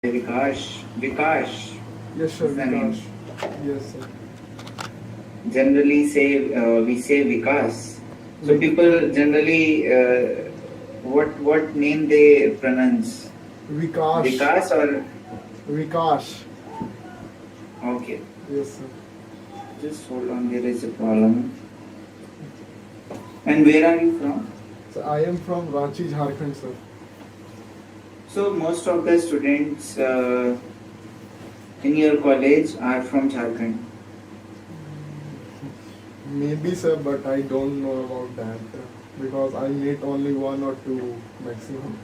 Vikash. Vikash Yes, sir, is the name. Vikash. Yes, sir. Generally say we say Vikas. So Like people generally what name they pronounce? Vikash. Vikas or Vikash. okay. Yes, sir. Just hold on. There is a problem. And where are you from? So I am from Ranchi, Jharkhand, sir. So most of the students in your college are from Jharkhand. Maybe, sir, but I don't know about that because I meet only one or two maximum.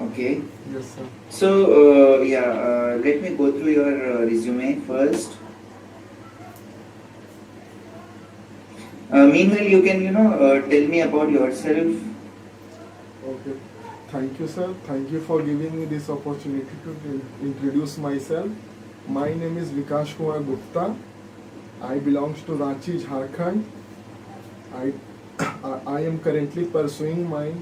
Okay. Yes, sir. So let me go through your resume first. Meanwhile, you can tell me about yourself. Okay. Thank you, sir. Thank you for giving me this opportunity to introduce myself. My name is Vikash Kumar Gupta. I belongs to Ranchi, Jharkhand. I, I am currently pursuing my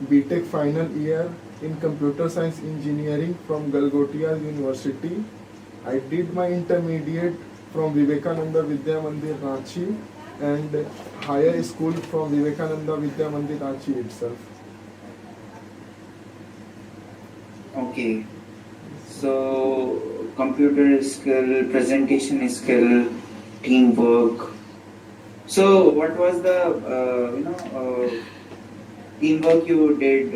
BTech final year in Computer Science Engineering from Galgotia University. I did my intermediate from Vivekananda Vidya Mandir Ranchi and higher school from Vivekananda Vidya Mandir Ranchi itself. Okay. So computer skill, presentation skill, teamwork. So what was the teamwork you did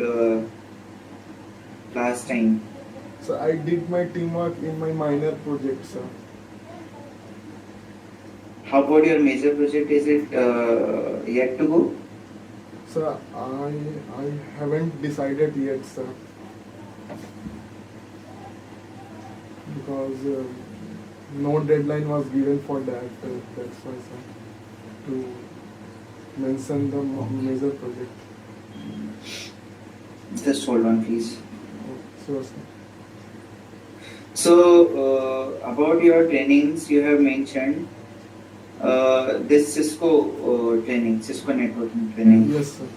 last time? So I did my teamwork in my minor project, sir. How about your major project? Is it yet to go? So I haven't decided yet, sir, because no deadline was given for that. That's why, sir, to mention the major project. Just hold on, please. Sure, sir. So about your trainings, you have mentioned this Cisco training, Cisco networking training. Yes, sir.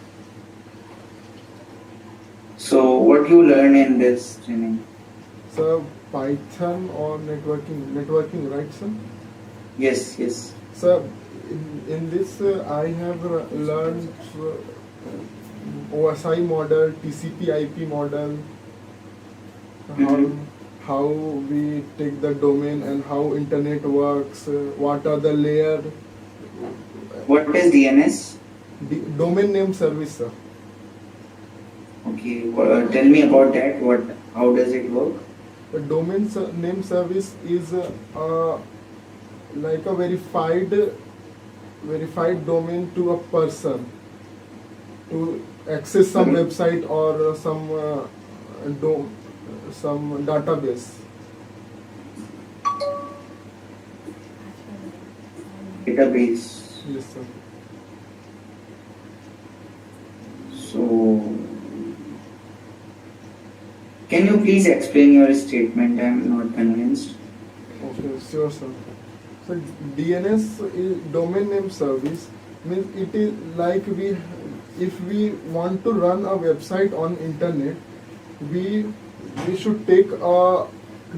So what you learn in this training? So Python or networking, right, sir? Yes, yes. So in this I have learned OSI model, TCP/IP model, how Mm-hmm. how we take the domain and how internet works, what are the layer, What is DNS? domain name service, sir. Okay, tell me about that. How does it work? The domain name service is like a verified domain to a person to access some Okay. website or do, some database. Database. Yes, sir. So, can you please explain your statement? I am not convinced. Okay, sure, sir. So DNS is domain name service, means it is like if we want to run a website on internet, we we should take a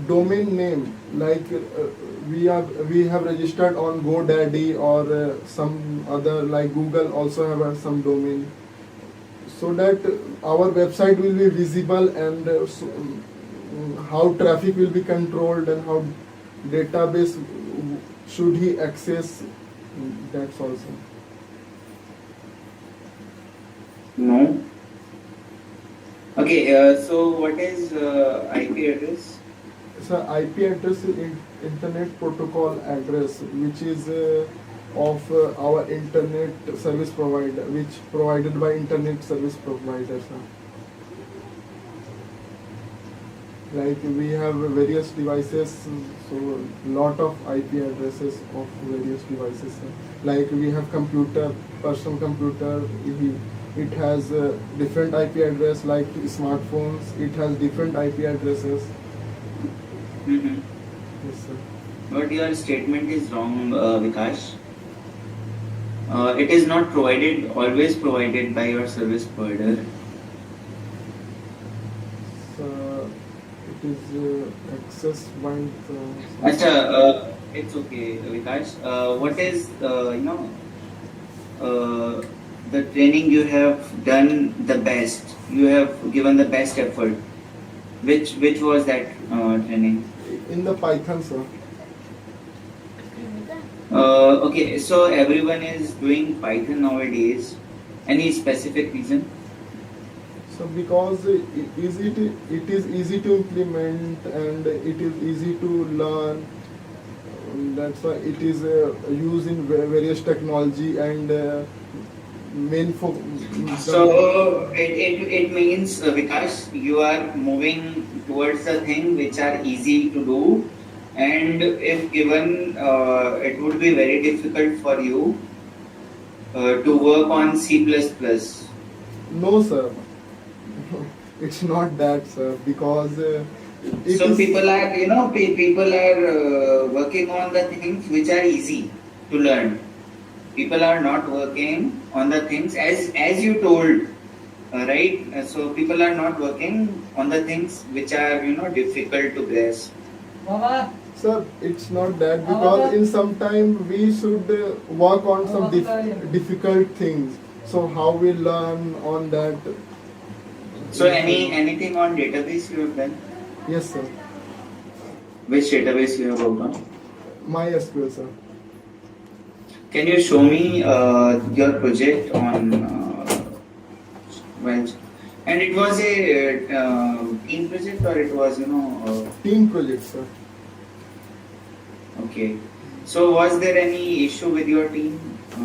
domain name like we have registered on GoDaddy or some other like Google also have some domain, so that our website will be visible and how traffic will be controlled and how database should he access. That's also. No. Okay. So, what is IP address? So IP address is internet protocol address, which is of our internet service provider, which provided by internet service providers. Like we have various devices, so lot of IP addresses of various devices. Like we have computer, personal computer. It has different IP address. Like smartphones, it has different IP addresses. Mm-hmm. Yes, sir. But your statement is wrong, Vikash. It is not always provided by your service provider. It is access point. Acha, it's okay, Vikash. What is uh, the training you have done the best? You have given the best effort. Which was that training? In the Python, sir. Okay, so everyone is doing Python nowadays. Any specific reason? So because it is easy to implement and it is easy to learn. That's why it is used in various technology and main for. So it means Vikas, you are moving towards the thing which are easy to do, and if given, it would be very difficult for you to work on C++. No, sir. It's not that, sir. Because So people are, people are working on the things which are easy to learn. People are not working on the things as you told, right? So people are not working on the things which are difficult to grasp. Sir, it's not that, because in some time we should work on some difficult things. So how we learn on that? So anything on database you have done? Yes, sir. Which database you have worked on? MySQL, sir. Can you show me your project on well, and it was a team project or it was Team project, sir. okay. So was there any issue with your team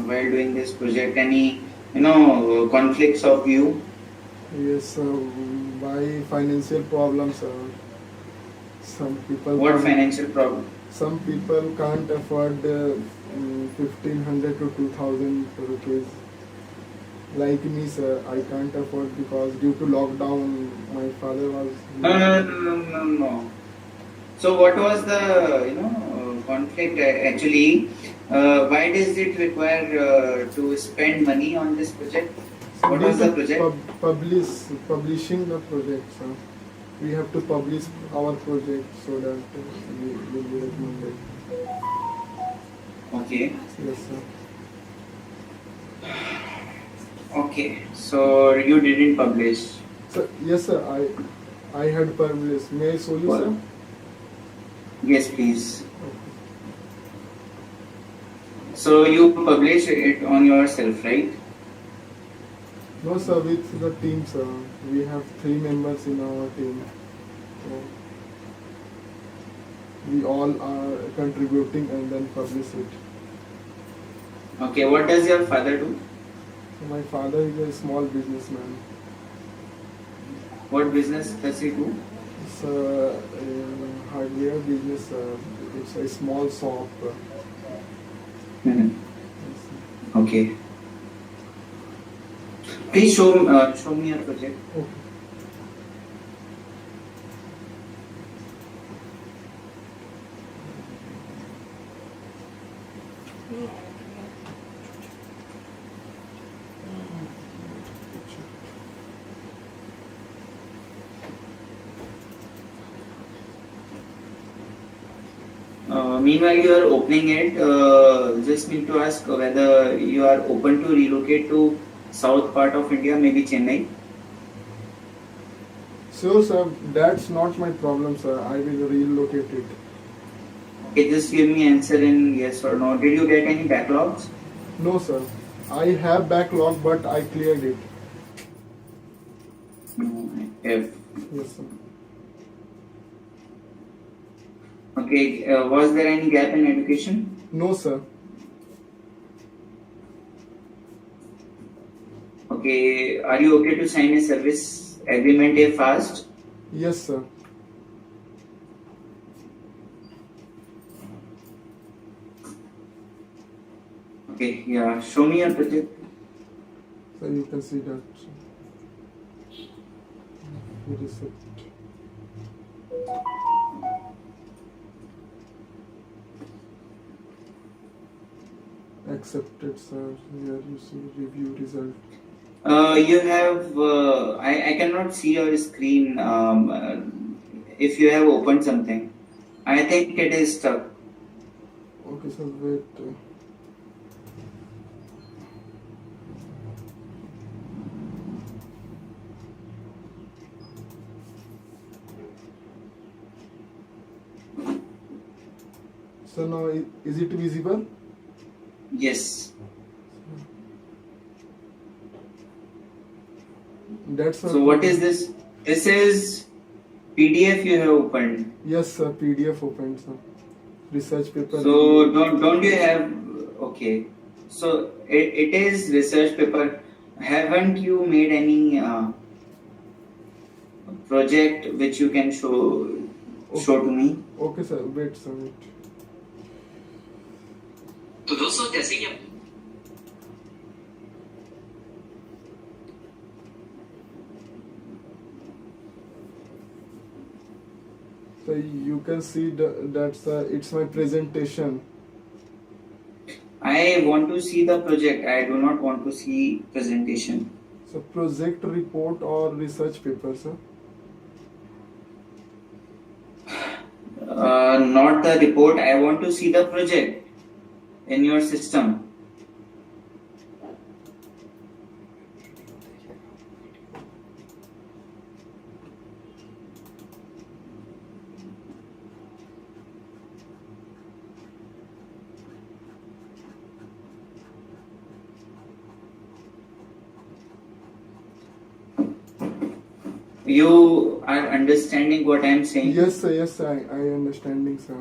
while doing this project? Any conflicts of view? Yes, sir. By financial problems, sir. Some people. What can't- financial problem? Some people can't afford 1,500 to 2,000 rupees. Like me, sir, I can't afford because due to lockdown, my father was. No. So what was the conflict actually? Why does it require to spend money on this project? What was the project? Publishing the project, sir. We have to publish our project so that we will be recommended. Okay. Yes, sir. Okay. So you didn't publish. Sir, yes, sir. I had published. May I show you, What? sir? Yes, please. So you publish it on yourself, right? No, sir. With the team, sir. We have 3 members in our team. So we all are contributing and then publish it. Okay. What does your father do? So my father is a small businessman. What business does he do? It's a hardware business. It's a small shop. Yes, sir. Okay. Please show me your project. Okay. Meanwhile, you are opening it. Just need to ask whether you are open to relocate to south part of India, maybe Chennai. Sure, sir. That's not my problem, sir. I will relocate it. Okay, just give me answer in yes or no. Did you get any backlogs? No, sir. I have backlog, but I cleared it. No. Yes. Yes, sir. Okay. Was there any gap in education? No, sir. Okay. Are you okay to sign a service agreement a fast? Yes, sir. Okay. Yeah. Show me your project. So you can see that. It is it. Accepted, sir. Here you see review result. You have. I cannot see your screen. if you have opened something. I think it is stuck. Okay, sir, wait. So now, is it visible? Yes. That's So what is this? This is PDF you have opened. Yes, sir. PDF opened, sir. Research paper. So don't you have, okay? So it is research paper. Haven't you made any project which you can show to me? Okay, sir. Wait, sir. Wait. तो दोस्तों जैसे कि So you can see that's it's my presentation. I want to see the project. I do not want to see presentation. So project report or research paper, sir. Not the report. I want to see the project in your system. You are understanding what I am saying? Yes, sir. Yes, sir. I understanding, sir.